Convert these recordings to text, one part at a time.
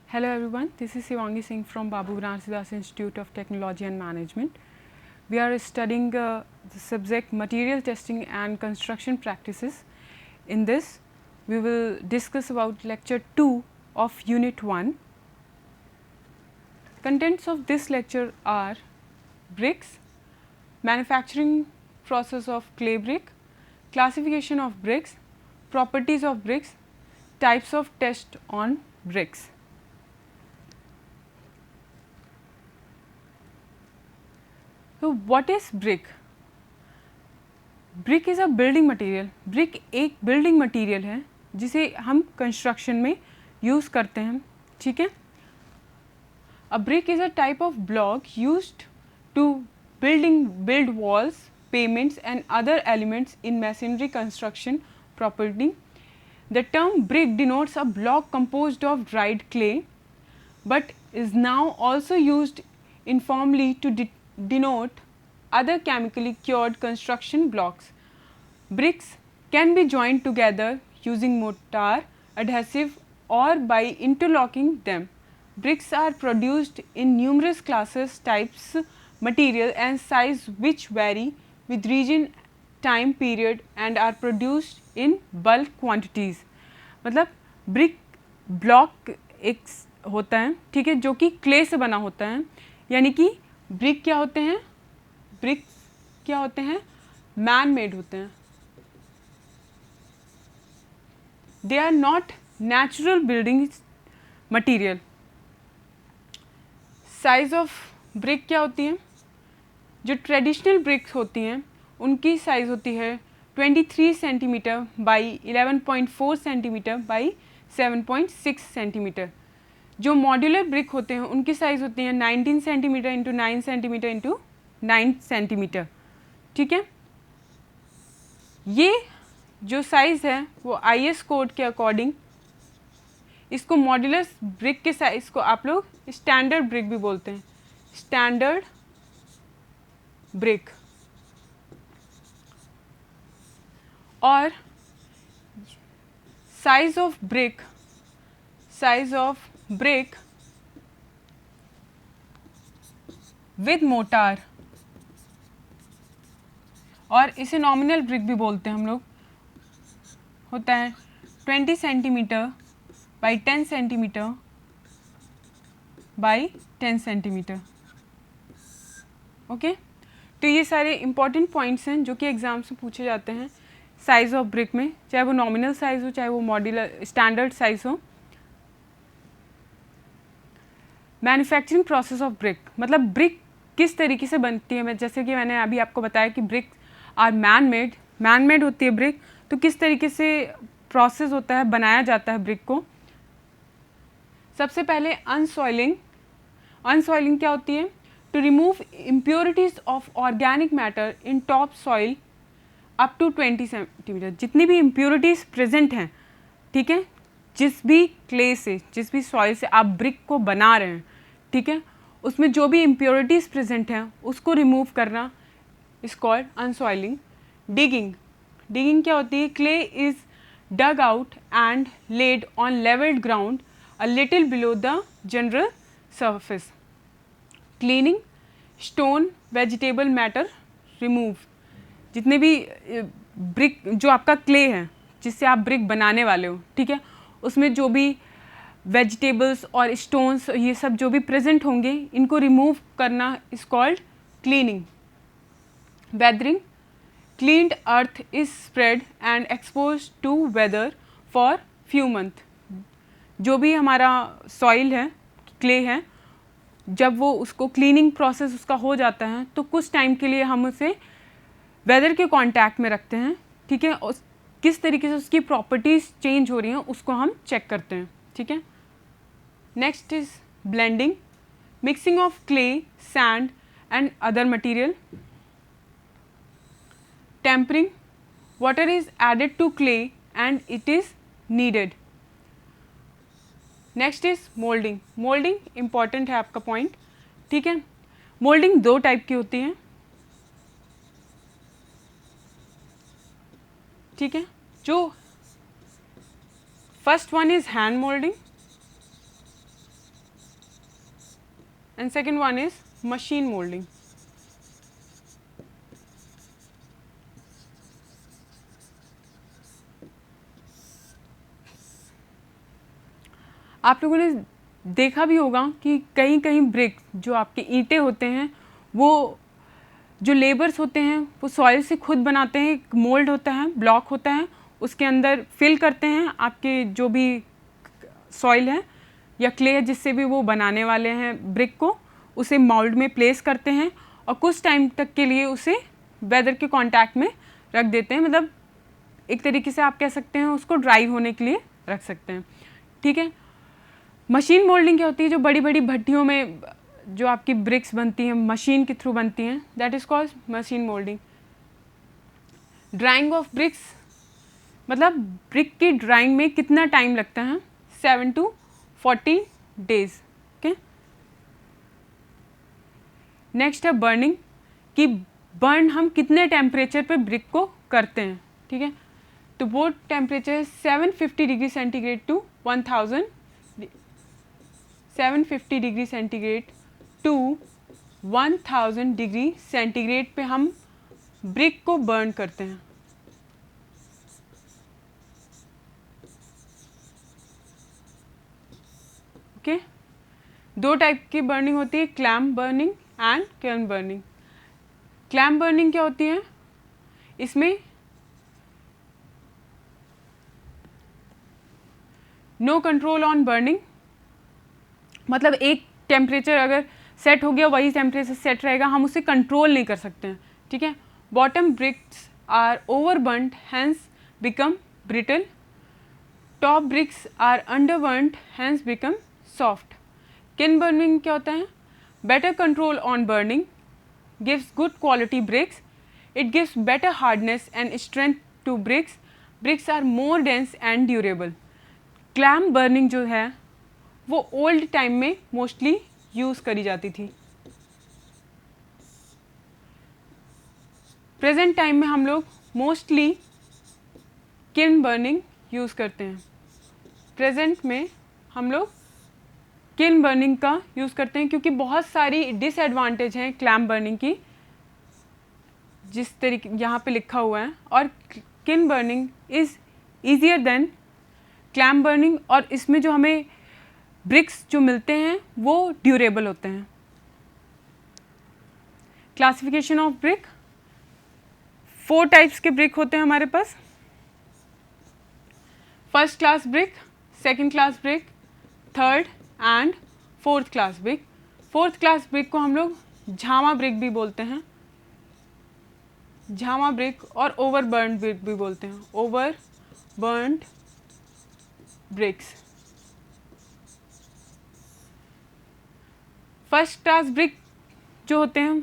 Hello everyone, this is Shivangi Singh from Babu Granasidas Institute of Technology and Management. We are studying the subject material testing and construction practices. In this, we will discuss about lecture 2 of unit 1. Contents of this lecture are bricks, manufacturing process of clay brick, classification of bricks, properties of bricks, types of test on bricks. So, what is brick? Brick is a building material. Brick एक building material है जिसे हम construction में use करते हैं. ठीक है. A brick is a type of block used to build walls, pavements and other elements in masonry construction property. The term brick denotes a block composed of dried clay, but is now also used informally to denote other chemically cured construction blocks. Bricks can be joined together using mortar, adhesive or by interlocking them. Bricks are produced in numerous classes, types, material and size which vary with region, time period and are produced in bulk quantities. मतलब brick block एक होता है, ठीक है, जो कि clay से बना होता है. यानी कि ब्रिक क्या होते हैं? ब्रिक्स क्या होते हैं? मैन मेड होते हैं. They are not natural building material. Size of brick क्या होती है? जो ट्रेडिशनल ब्रिक्स होती हैं उनकी साइज़ होती है 23 centimetre by 11.4 centimetre by 7.6 centimetre. जो मॉड्यूलर ब्रिक होते हैं उनकी साइज़ होती है 19 centimetre into 9 centimetre into 9 centimetre. ठीक है. ये जो साइज़ है वो IS कोड के अकॉर्डिंग, इसको मॉड्यूलर ब्रिक के साइज़ को आप लोग स्टैंडर्ड ब्रिक भी बोलते हैं. Standard brick. और size of brick with mortar, और इसे नॉमिनल ब्रिक भी बोलते हैं हम लोग, होता है 20 centimetre by 10 centimetre by 10 centimetre. Okay. तो ये सारे इंपॉर्टेंट पॉइंट्स हैं जो कि एग्जाम से पूछे जाते हैं साइज़ ऑफ ब्रिक में, चाहे वो नॉमिनल साइज़ हो चाहे वो मॉड्यूलर स्टैंडर्ड साइज़ हो. मैन्युफैक्चरिंग प्रोसेस ऑफ ब्रिक, मतलब ब्रिक किस तरीके से बनती है. मैं जैसे कि मैंने अभी आपको बताया कि ब्रिक आर मैन मेड होती है ब्रिक. तो किस तरीके से प्रोसेस होता है, बनाया जाता है ब्रिक को. सबसे पहले अनसॉइलिंग क्या होती है? To remove impurities of organic matter in top soil up to 20 centimetre. जितनी भी इम्प्योरिटीज़ प्रेजेंट हैं, ठीक है, जिस भी क्ले से, जिस भी सॉइल से आप ब्रिक को बना रहे हैं, ठीक है, उसमें जो भी इम्प्योरिटीज़ प्रेजेंट हैं उसको रिमूव करना इज कॉल्ड अनसॉइलिंग. डिगिंग क्या होती है? Clay is dug out and laid on levelled ground a little below the general surface. Cleaning, stone, vegetable matter remove. जितने भी ब्रिक, जो आपका क्ले है जिससे आप ब्रिक बनाने वाले हो, ठीक है, उसमें जो भी वेजिटेबल्स और स्टोन्स ये सब जो भी प्रेजेंट होंगे इनको रिमूव करना is called cleaning. Weathering, cleaned earth is spread and expose to weather for few month. जो भी हमारा सॉइल है, क्ले है, जब वो उसको क्लीनिंग प्रोसेस उसका हो जाता है तो कुछ टाइम के लिए हम उसे वेदर के कांटेक्ट में रखते हैं. ठीक है. और किस तरीके से उसकी प्रॉपर्टीज़ चेंज हो रही हैं उसको हम चेक करते हैं. ठीक है. Next is blending, mixing of clay, sand and other material. Tempering, water is added to clay and it is kneaded. Next is moulding. Moulding important है आपका पॉइंट. ठीक है. मोल्डिंग दो टाइप की होती है. ठीक है. जो first one is hand moulding and second one is machine molding. आप लोगों ने देखा भी होगा कि कहीं कहीं ब्रिक जो आपके ईंटें होते हैं वो जो लेबर्स होते हैं वो सॉइल से खुद बनाते हैं, एक मोल्ड होता है, ब्लॉक होता है, उसके अंदर फिल करते हैं आपके जो भी सॉइल है या क्ले है जिससे भी वो बनाने वाले हैं ब्रिक को, उसे मोल्ड में प्लेस करते हैं और कुछ टाइम तक के लिए उसे वेदर के कांटेक्ट में रख देते हैं। मतलब एक तरीके से आप कह सकते हैं उसको ड्राई होने के लिए रख सकते हैं, ठीक है। मशीन मोल्डिंग क्या होती है, जो बड़ी बड़ी भट्टियों में जो आपकी ब्रिक्स बनती हैं मशीन के थ्रू बनती हैं, that is called machine moulding. Drying of BRICS मतलब ब्रिक की ड्राइंग में कितना टाइम लगता है, 7 to 14 days, ओके। नेक्स्ट है बर्निंग, कि बर्न हम कितने टेम्परेचर पे ब्रिक को करते हैं, ठीक है। तो वो टेम्परेचर है 750 degree centigrade to 750 degree centigrade to 1000 degree centigrade पे हम ब्रिक को बर्न करते हैं। ओके, दो टाइप की बर्निंग होती है, clamp burning and kiln burning. Clamp burning क्या होती है, इसमें नो कंट्रोल ऑन बर्निंग, मतलब एक टेम्परेचर अगर सेट हो गया वही टेम्परेचर सेट रहेगा, हम उसे कंट्रोल नहीं कर सकते हैं, ठीक है। Bottom bricks are over burned hence become brittle, top bricks are under burned hence become soft. Kiln burning क्या होता है, better control on burning gives good quality bricks, it gives better hardness and strength to bricks, bricks are more dense and durable. Clamp burning जो है वो old time में mostly use करी जाती थी। प्रेजेंट टाइम में हम लोग मोस्टली किल्न बर्निंग यूज़ करते हैं। प्रेजेंट में हम लोग किल्न बर्निंग का यूज़ करते हैं क्योंकि बहुत सारी डिसएडवांटेज हैं क्लैम्प बर्निंग की, जिस तरीके यहाँ पे लिखा हुआ है, और kiln burning is easier than clamp burning, और इसमें जो हमें ब्रिक्स जो मिलते हैं वो ड्यूरेबल होते हैं। क्लासिफिकेशन ऑफ ब्रिक, 4 टाइप्स के ब्रिक होते हैं हमारे पास। First class brick, second class brick, third and fourth class brick. Fourth class brick को हम लोग झामा ब्रिक भी बोलते हैं, झामा ब्रिक, और ओवर बर्न्ड ब्रिक भी बोलते हैं, over burned bricks. First class brick जो होते हैं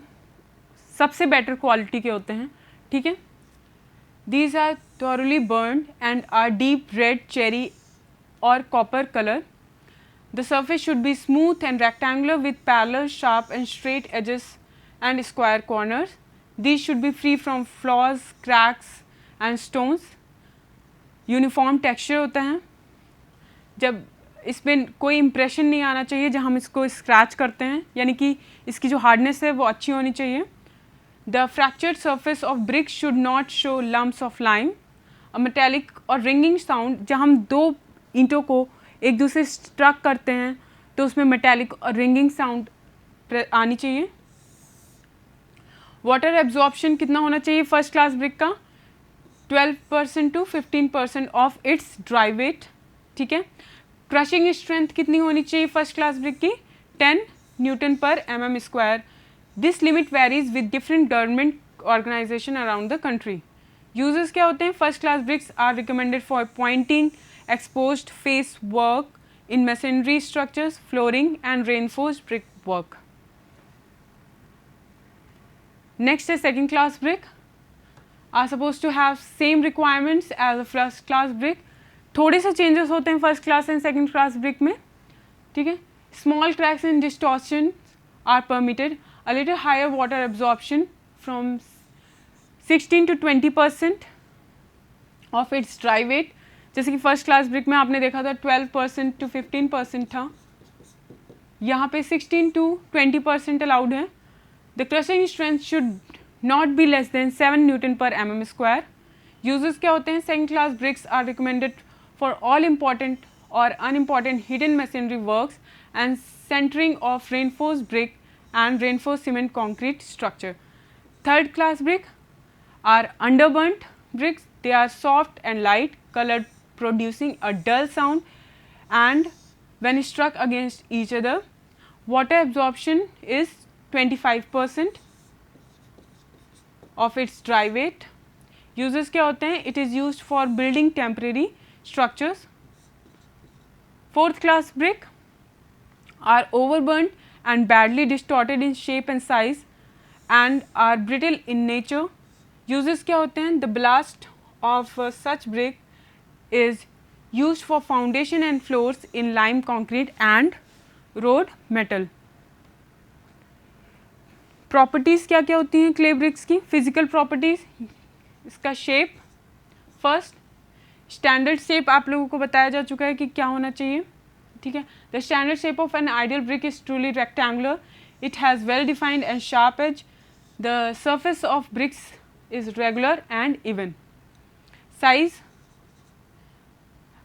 सबसे बेटर क्वालिटी के होते हैं, ठीक है। These are thoroughly burned and are deep red, cherry और copper colour. The surface should be smooth and rectangular with parallel, sharp and straight edges and square corners. These should be free from flaws, cracks and stones. Uniform texture होता है, जब इसमें कोई impression नहीं आना चाहिए जब हम इसको स्क्रैच करते हैं, यानी कि इसकी जो हार्डनेस है वो अच्छी होनी चाहिए। The fractured surface of brick should not show lumps of lime. A metallic और रिंगिंग साउंड, जब हम दो ईंटों को एक दूसरे स्ट्रक करते हैं तो उसमें मेटेलिक और रिंगिंग साउंड आनी चाहिए। वाटर एब्जॉर्प्शन कितना होना चाहिए फर्स्ट क्लास ब्रिक का, 12% to 15% of its dry weight, ठीक है। क्रशिंग स्ट्रेंथ कितनी होनी चाहिए फर्स्ट क्लास ब्रिक की, 10 newton per mm square. This limit varies with different government organisation around the country. Uses क्या होते हैं, first class bricks are recommended for pointing, exposed face work in masonry structures, flooring and reinforced brick work. Next है second class brick, are suppose to have same requirements as a first class brick. थोड़े से changes होते हैं first class and second class brick में, ठीक है। Small cracks and distortion are permitted, a little higher water absorption from 16 to 20% of its dry weight. जैसे कि first class brick में आपने देखा था 12% to 15% था। यहाँ पे 16 to 20% अलाउड है। The crushing strength should not be less than 7 newton per mm square. Uses क्या होते हैं? Second class bricks are recommended for all important और unimportant hidden masonry works and centering of reinforced brick and reinforced cement concrete structure. Third class brick are underburnt bricks. They are soft and light colored, producing a dull sound, and when struck against each other, water absorption is 25% of its dry weight. Uses क्या होते हैं? It is used for building temporary structures. Fourth class brick are overburnt and badly distorted in shape and size and are brittle in nature. Uses क्या होते हैं? The blast of such brick is used for foundation and floors in lime concrete and road metal. Properties क्या क्या होती हैं clay BRICS की? Physical properties, इसका shape, first standard shape आप लोगों को बताया जा चुका है कि क्या होना चाहिए, ठीक है। The standard shape of an ideal brick is truly rectangular, it has well defined and sharp edge, the surface of bricks is regular and even. Size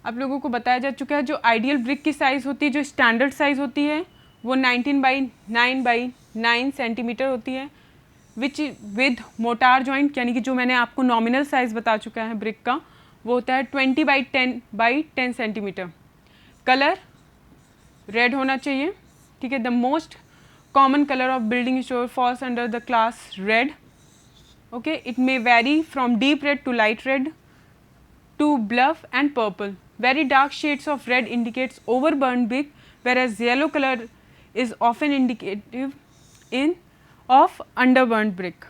आप लोगों को बताया जा चुका है, जो आइडियल ब्रिक की साइज़ होती है, जो स्टैंडर्ड साइज़ होती है वो 19x9x9 सेंटीमीटर होती है, विच विद मोटार जॉइंट, यानी कि जो मैंने आपको नॉमिनल साइज़ बता चुका है ब्रिक का, वो होता है 20x10 सेंटीमीटर। कलर रेड होना चाहिए, ठीक है। The most common colour of building store falls under the class red, okay. It may vary from deep red to light red to bluff and purple. Very dark shades of red indicates overburned brick, whereas yellow color is often indicative of underburned brick.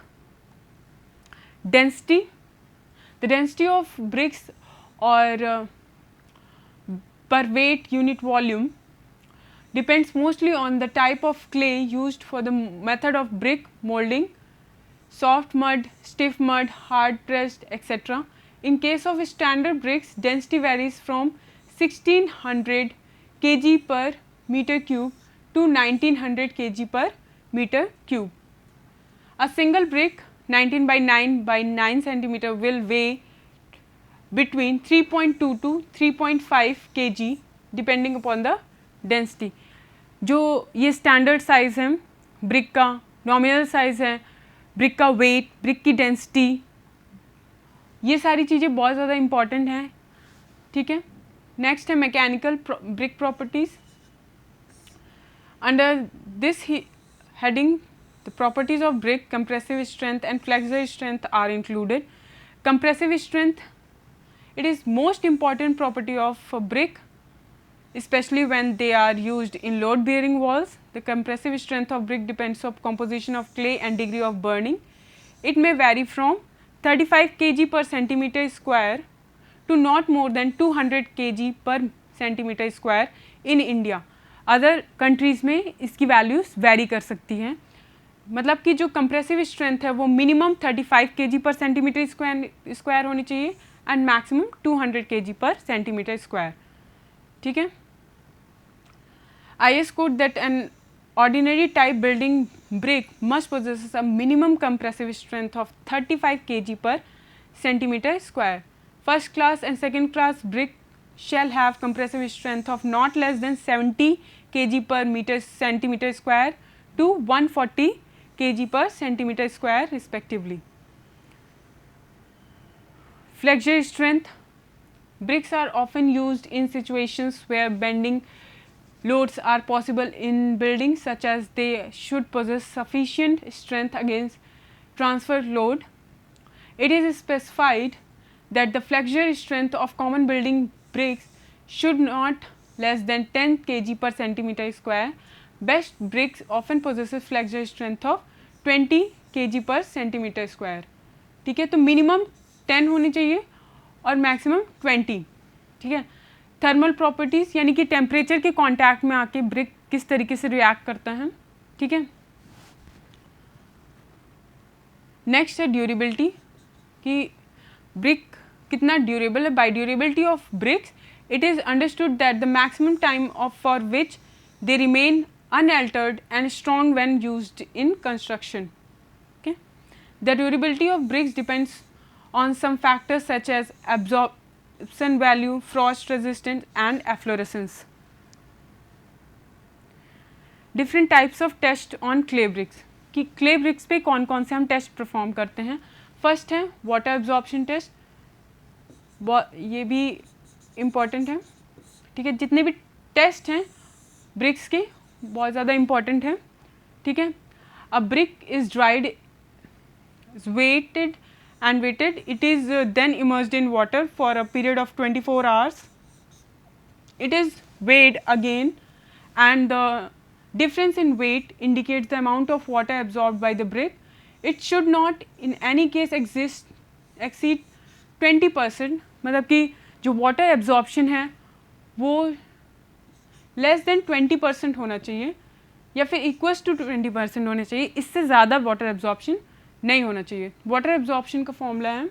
Density. The density of bricks or per weight unit volume depends mostly on the type of clay used for the method of brick molding, soft mud, stiff mud, hard pressed, etc. In case of standard bricks, density varies from 1600 kg per meter cube to 1900 kg per meter cube. A single brick 19x9 centimeter will weigh between 3.2 to 3.5 kg depending upon the density. जो ये standard size है brick का, nominal size है brick का, wait, brick की density, ये सारी चीज़ें बहुत ज़्यादा इम्पॉर्टेंट हैं, ठीक है। नेक्स्ट है mechanical brick properties. Under this heading the properties of brick, compressive strength and flexure strength are included. Compressive strength, it is most important property of brick, especially when they are used in load bearing walls. The compressive strength of brick depends on composition of clay and degree of burning. It may vary from 35 kg per centimeter square to not more than 200 kg per centimeter square in India. Other countries में इसकी values very कर सकती हैं, मतलब कि जो compressive strength है वो minimum 35 kg per centimetre square होनी चाहिए and maximum 200 kg per centimetre square, ठीक है। IS code that an ordinary type building brick must possess a minimum compressive strength of 35 kg per centimeter square. First class and second class brick shall have compressive strength of not less than 70 kg per centimeter square to 140 kg per centimeter square respectively. Flexure strength. Bricks are often used in situations where bending loads are possible in buildings, such as they should possess sufficient strength against transfer load. It is specified that the flexure strength of common building bricks should not less than 10 kg per centimeter square. Best bricks often possesses flexure strength of 20 kg per centimeter square, ठीक है। तो minimum 10 होनी चाहिए और maximum 20, ठीक है। Thermal properties, यानी कि टेम्परेचर के कांटेक्ट में आके ब्रिक किस तरीके से रिएक्ट करता है, ठीक है। नेक्स्ट है ड्यूरेबिलिटी, कि ब्रिक कितना ड्यूरेबल है। By durability of bricks it is understood that the maximum time of for which they remain unaltered and strong when used in construction. Okay. The durability of bricks depends on some factors such as absorption value, frost resistance and efflorescence. Different types of test on clay bricks, कि clay bricks पे कौन कौन से हम test perform करते हैं. First है water absorption test, ये भी इम्पॉर्टेंट है. ठीक है, जितने भी टेस्ट हैं ब्रिक्स के बहुत ज़्यादा इम्पॉर्टेंट है. ठीक है, a brick is dried, weighted and weighted, it is then immersed in water for a period of 24 hours. It is weighed again and the difference in weight indicates the amount of water absorbed by the brick. It should not in any case exceed 20%, मतलब कि जो water absorption है वो less than 20% होना चाहिए या फिर equals to 20% होना चाहिए. इससे ज़्यादा वाटर एब्जॉर्प्शन नहीं होना चाहिए. वाटर एब्जॉर्प्शन का फॉर्मूला है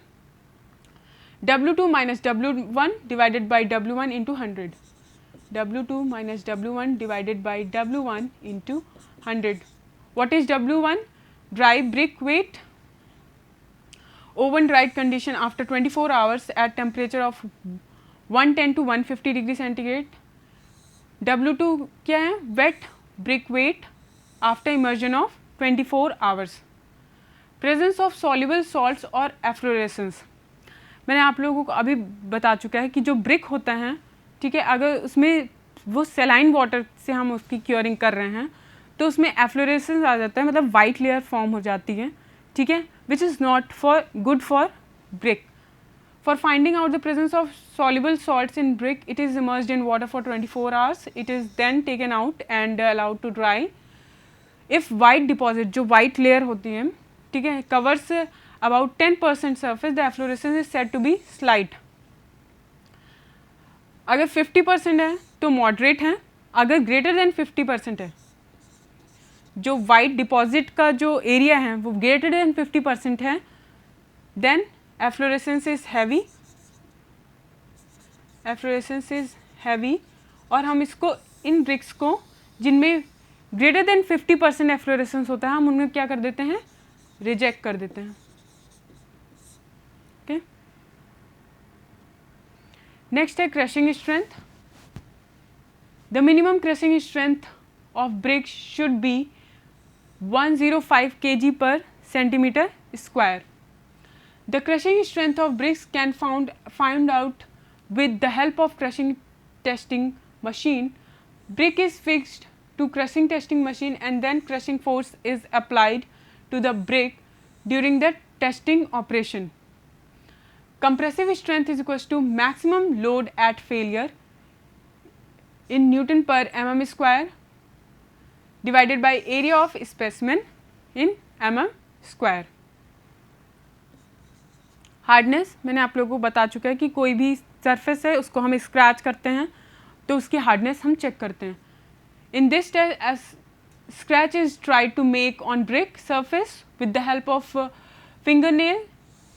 W2 minus W1 divided by W1 into 100. W2 minus W1 divided by W1 into 100. What is W1? Dry brick weight, oven dried condition after 24 hours at temperature of 110 to 150 degree centigrade. W2 क्या है? Weight brick weight after immersion of 24 hours. Presence of soluble salts और efflorescence, मैंने आप लोगों को अभी बता चुका है कि जो ब्रिक होता है, ठीक है, अगर उसमें वो सेलाइन वाटर से हम उसकी क्योरिंग कर रहे हैं तो उसमें एफ्लोरेसेंस आ जाता है, मतलब वाइट लेयर फॉर्म हो जाती है. ठीक है, which is not for good for brick. For finding out the presence of soluble salts in brick, it is immersed in water for 24 hours. It is then taken out and allowed to dry. If white deposit, जो white layer होती है, ठीक है, covers about 10% surface, the efflorescence is said to be slight. अगर 50% है तो moderate है, अगर greater than 50% है, जो white deposit का जो area है वो greater than 50% है, then efflorescence is heavy. Efflorescence is heavy और हम इसको इन ब्रिक्स को जिनमें greater than 50% efflorescence होता है हम उनमें क्या कर देते हैं? रिजेक्ट कर देते हैं. ओके, नेक्स्ट है crushing strength. The minimum crushing strength of brick should be 105 kg per centimeter square. The crushing strength of bricks can find out with the help of crushing testing machine. Brick is fixed to crushing testing machine and then crushing force is applied to the brick during the testing operation. Compressive strength is equals to maximum load at failure in Newton per mm square divided by area of specimen in mm square. Hardness मैंने आप लोगों को बता चुका है कि कोई भी सरफेस है उसको हम स्क्रैच करते हैं तो उसकी हार्डनेस हम चेक करते हैं. In this test as scratch is tried to make on brick surface with the help of finger nail.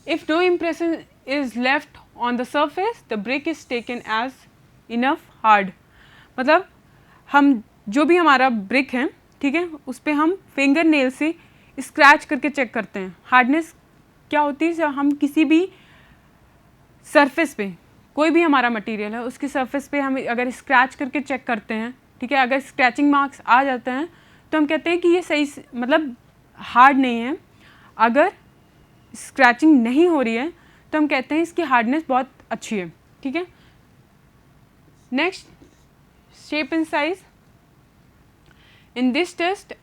If no impression is left on the surface the brick is taken as enough hard. मतलब हम जो भी हमारा brick है, ठीक है, उस पर हम फिंगर नेल से स्क्रैच करके चेक करते हैं. हार्डनेस क्या होती है? जब हम किसी भी सरफेस पे कोई भी हमारा मटेरियल है उसकी सरफेस पे हम अगर स्क्रैच करके चेक करते हैं, ठीक है, अगर स्क्रैचिंग मार्क्स आ जाते हैं तो हम कहते हैं कि ये सही मतलब हार्ड नहीं है. अगर स्क्रैचिंग नहीं हो रही है तो हम कहते हैं इसकी हार्डनेस बहुत अच्छी है. ठीक है, next shape and size. In this test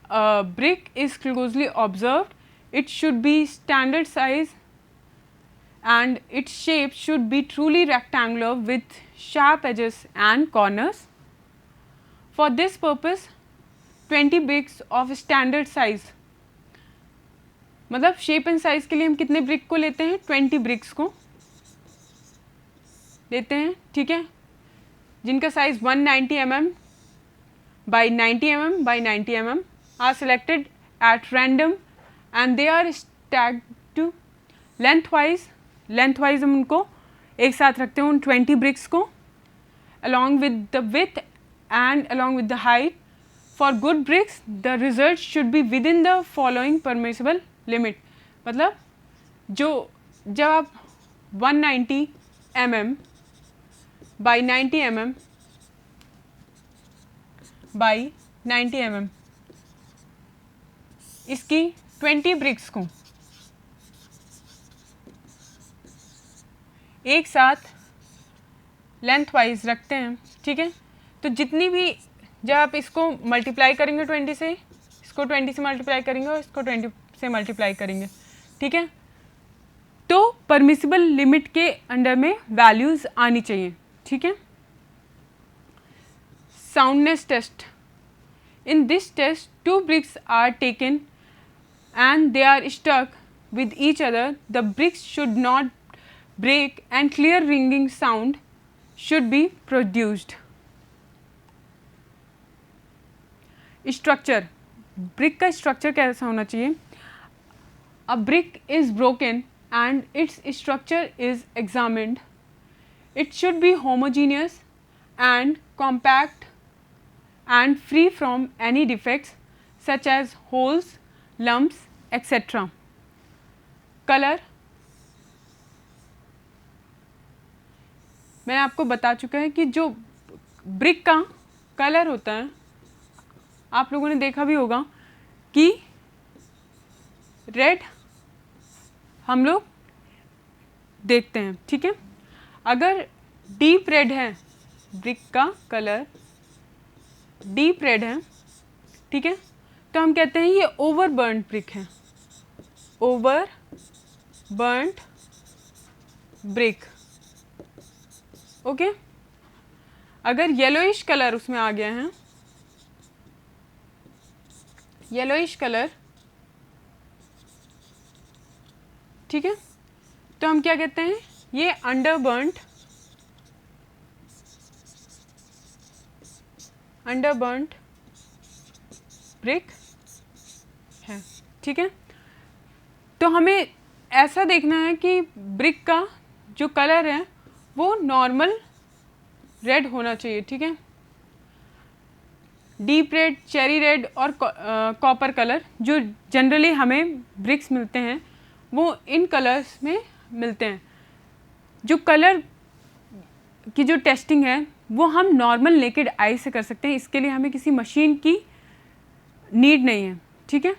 brick is closely observed. It should be standard size and its shape should be truly rectangular with sharp edges and corners. For this purpose 20 bricks of standard size, मतलब shape and size के लिए हम कितने brick को लेते हैं? 20 bricks को लेते हैं. ठीक है, जिनका size 190 mm by 90 mm by 90 mm are selected at random and they are stacked to lengthwise हम उनको एक साथ रखते हैं उन 20 bricks को along with the width and along with the height for good bricks the result should be within the following permissible limit. मतलब जब आप 190 mm by 90 mm by 90 mm इसकी 20 ब्रिक्स को एक साथ लेंथ वाइज रखते हैं, ठीक है, तो जितनी भी जब आप इसको मल्टीप्लाई करेंगे 20 से, इसको 20 से मल्टीप्लाई करेंगे और इसको 20 से मल्टीप्लाई करेंगे, ठीक है, तो परमिसिबल लिमिट के अंडर में वैल्यूज़ आनी चाहिए, ठीक है। Soundness test. In this test 2 bricks are taken and they are stuck with each other. The bricks should not break and clear ringing sound should be produced. Structure. Brick का structure कैसा होना चाहिए? A brick is broken and its structure is examined. It should be homogeneous and compact and free from any defects such as holes, lumps, etc. Color. मैंने आपको बता चुका है कि जो ब्रिक का कलर होता है, आप लोगों ने देखा भी होगा कि रेड हम लोग देखते हैं, ठीक है। अगर डीप रेड है, ब्रिक का कलर डीप रेड है, ठीक है, तो हम कहते हैं ये ओवर बर्न्ड ब्रिक है, ओवर बर्न्ड ब्रिक, ओके। अगर येलोइश कलर उसमें आ गया है, येलोइश कलर, ठीक है, तो हम क्या कहते हैं, ये अंडर बर्न्ड ब्रिक है, ठीक है। तो हमें ऐसा देखना है कि ब्रिक का जो कलर है वो नॉर्मल रेड होना चाहिए, ठीक है। डीप रेड, चेरी रेड और कॉपर कलर जो जनरली हमें ब्रिक्स मिलते हैं वो इन कलर्स में मिलते हैं। जो कलर की जो टेस्टिंग है वो हम नॉर्मल नेकेड आई से कर सकते हैं, इसके लिए हमें किसी मशीन की नीड नहीं है, ठीक है।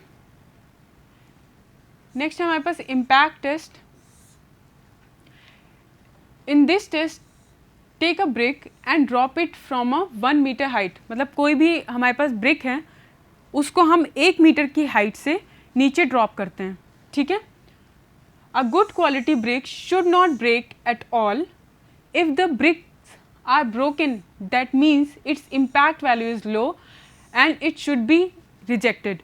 नेक्स्ट हमारे पास impact test. In this test take a brick and drop it from a 1 meter height. मतलब कोई भी हमारे पास ब्रिक है उसको हम 1 मीटर की हाइट से नीचे ड्रॉप करते हैं, ठीक है। A good quality brick should not break at all. If the bricks are broken that means its impact value is low and it should be rejected.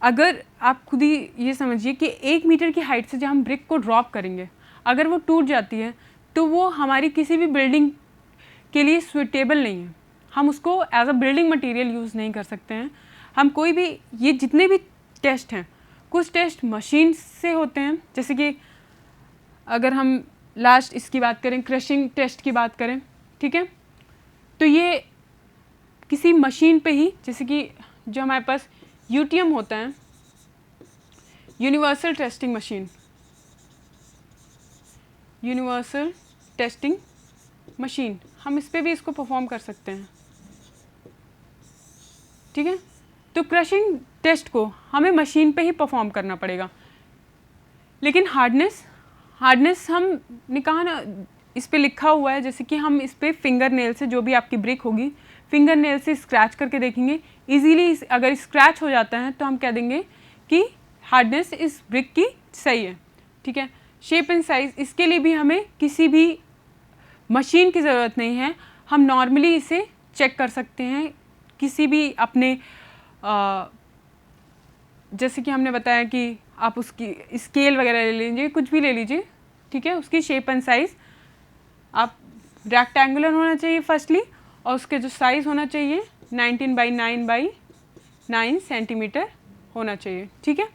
अगर आप खुद ही ये समझिए कि 1 मीटर की हाइट से जब हम ब्रिक को ड्रॉप करेंगे, अगर वो टूट जाती है तो वो हमारी किसी भी बिल्डिंग के लिए सुइटेबल नहीं है, हम उसको as a building material use नहीं कर सकते हैं। हम कोई भी ये जितने भी टेस्ट हैं, कुछ टेस्ट मशीन से होते हैं, जैसे कि अगर हम लास्ट इसकी बात करें, क्रशिंग टेस्ट की बात करें, ठीक है, तो ये किसी मशीन पे ही, जैसे कि जो हमारे पास यूटीएम होता है, universal testing machine, universal testing machine, हम इस पे भी इसको परफॉर्म कर सकते हैं, ठीक है। तो क्रशिंग टेस्ट को हमें मशीन पे ही परफॉर्म करना पड़ेगा। लेकिन हार्डनेस हमने कहा ना, इस पे लिखा हुआ है, जैसे कि हम इस पे फिंगर नेल से, जो भी आपकी ब्रिक होगी, फिंगर नेल से स्क्रैच करके देखेंगे, इजीली अगर स्क्रैच हो जाता है तो हम कह देंगे कि हार्डनेस इस ब्रिक की सही है, ठीक है। शेप एंड साइज़, इसके लिए भी हमें किसी भी मशीन की ज़रूरत नहीं है, हम नॉर्मली इसे चेक कर सकते हैं किसी भी अपने जैसे कि हमने बताया कि आप उसकी स्केल वगैरह ले लीजिए, कुछ भी ले लीजिए, ठीक है। उसकी शेप एंड साइज़ आप रेक्टेंगुलर होना चाहिए फर्स्टली, और उसके जो साइज़ होना चाहिए 19 by 9 by 9 सेंटीमीटर होना चाहिए, ठीक है।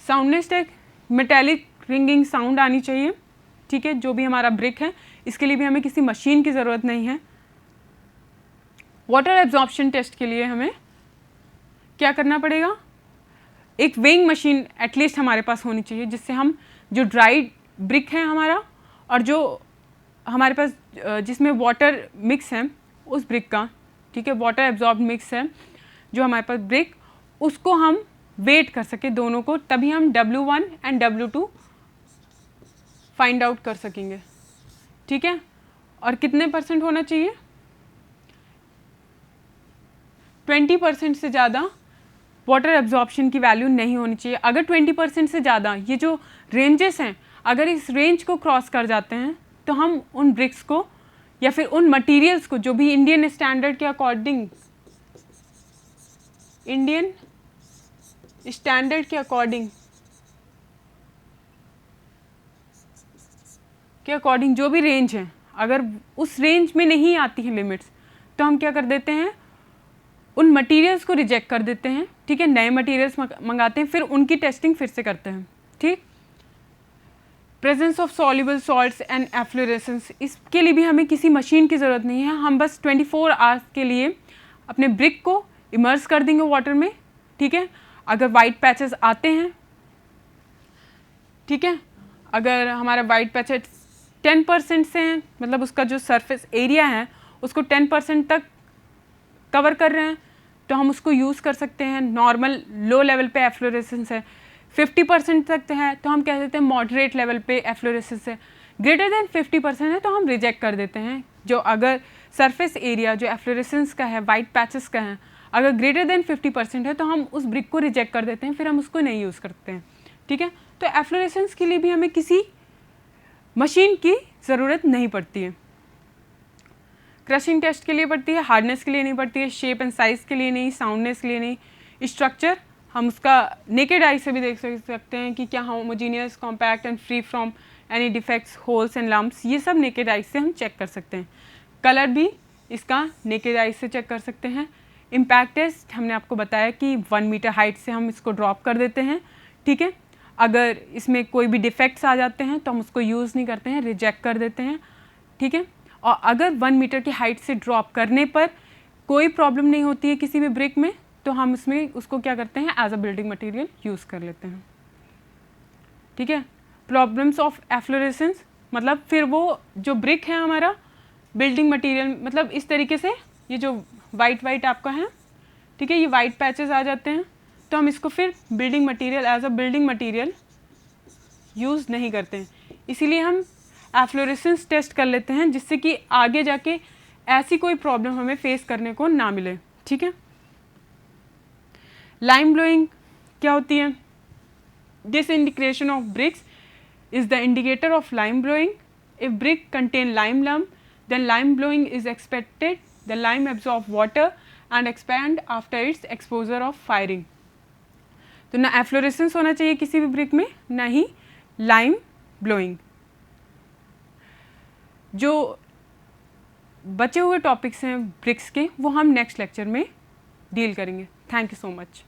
साउंडनेस टेक, मेटेलिक रिंगिंग साउंड आनी चाहिए, ठीक है। जो भी हमारा ब्रिक है, इसके लिए भी हमें किसी मशीन की ज़रूरत नहीं है। वाटर एब्जॉर्प्शन टेस्ट के लिए हमें क्या करना पड़ेगा, एक वेइंग मशीन एटलीस्ट हमारे पास होनी चाहिए, जिससे हम जो ड्राइड ब्रिक है हमारा और जो हमारे पास जिसमें वाटर मिक्स है उस ब्रिक का, ठीक है, वाटर एब्जॉर्ब मिक्स है जो हमारे पास ब्रिक, उसको हम वेट कर सके दोनों को, तभी हम W1 and W2 find out कर सकेंगे, ठीक है। और कितने % होना चाहिए, 20% से ज़्यादा वाटर एब्जॉर्प्शन की वैल्यू नहीं होनी चाहिए। अगर 20% से ज़्यादा ये जो रेंजेस हैं, अगर इस रेंज को क्रॉस कर जाते हैं तो हम उन ब्रिक्स को या फिर उन मटेरियल्स को जो भी इंडियन स्टैंडर्ड के अकॉर्डिंग, इंडियन स्टैंडर्ड के अकॉर्डिंग जो भी रेंज है, अगर उस रेंज में नहीं आती हैं लिमिट्स, तो हम क्या कर देते हैं, उन मटेरियल्स को रिजेक्ट कर देते हैं, ठीक है, नए मटेरियल्स मंगाते हैं, फिर उनकी टेस्टिंग फिर से करते हैं, ठीक। Presence of soluble salts and efflorescence, इसके लिए भी हमें किसी मशीन की ज़रूरत नहीं है, हम बस 24 आवर्स के लिए अपने ब्रिक को इमर्स कर देंगे वाटर में, ठीक है। अगर वाइट पैचेस आते हैं, ठीक है, अगर हमारा वाइट पैचेस 10% से हैं, मतलब उसका जो सरफेस एरिया है उसको 10% तक कवर कर रहे हैं, तो हम उसको यूज़ कर सकते हैं। नॉर्मल लो लेवल पे एफ्लोरेसेंस है, 50% तक है तो हम कह देते हैं मॉडरेट लेवल पे एफ्लोरेसेंस है, ग्रेटर देन 50% है तो हम रिजेक्ट कर देते हैं। जो अगर सरफेस एरिया जो एफ्लोरेसेंस का है, वाइट पैचेस का है, अगर ग्रेटर देन 50% है तो हम उस ब्रिक को रिजेक्ट कर देते हैं, फिर हम उसको नहीं यूज़ करते हैं, ठीक है। तो एफ्लोरेसेंस के लिए भी हमें किसी मशीन की ज़रूरत नहीं पड़ती है। क्रशिंग टेस्ट के लिए पड़ती है, हार्डनेस के लिए नहीं पड़ती है, शेप एंड साइज़ के लिए नहीं, साउंडनेस के लिए नहीं, स्ट्रक्चर हम उसका नेकेड आई से भी देख सकते हैं कि क्या homogeneous, compact and free from any defects, holes and lumps, ये सब नेकेड आई से हम चेक कर सकते हैं। कलर भी इसका नेकेड आई से चेक कर सकते हैं। इम्पैक्ट टेस्ट हमने आपको बताया कि 1 मीटर हाइट से हम इसको ड्रॉप कर देते हैं, ठीक है। अगर इसमें कोई भी डिफेक्ट्स आ जाते हैं तो हम उसको यूज़ नहीं करते हैं, रिजेक्ट कर देते हैं, ठीक है। और अगर 1 मीटर की हाइट से ड्रॉप करने पर कोई प्रॉब्लम नहीं होती है किसी भी ब्रिक में, तो हम उसमें उसको क्या करते हैं, as a building material use कर लेते हैं, ठीक है। प्रॉब्लम्स ऑफ एफ्लोरेसेंस मतलब फिर वो जो ब्रिक है हमारा बिल्डिंग मटेरियल, मतलब इस तरीके से ये जो वाइट आपका है, ठीक है, ये वाइट पैचेस आ जाते हैं, तो हम इसको फिर building material as a building material use नहीं करते हैं। इसीलिए हम एफ्लोरेसेंस टेस्ट कर लेते हैं, जिससे कि आगे जाके ऐसी कोई प्रॉब्लम हमें फेस करने को ना मिले, ठीक है। लाइम ब्लोइंग क्या होती है, this indication of bricks is the indicator of lime blowing. If brick contain lime lump then lime blowing is expected, the lime absorb water and expand after its exposure of firing. तो ना efflorescence होना चाहिए किसी भी brick में, ना ही lime blowing. जो बचे हुए टॉपिक्स हैं ब्रिक्स के, वो हम नेक्स्ट लेक्चर में डील करेंगे। Thank you so much.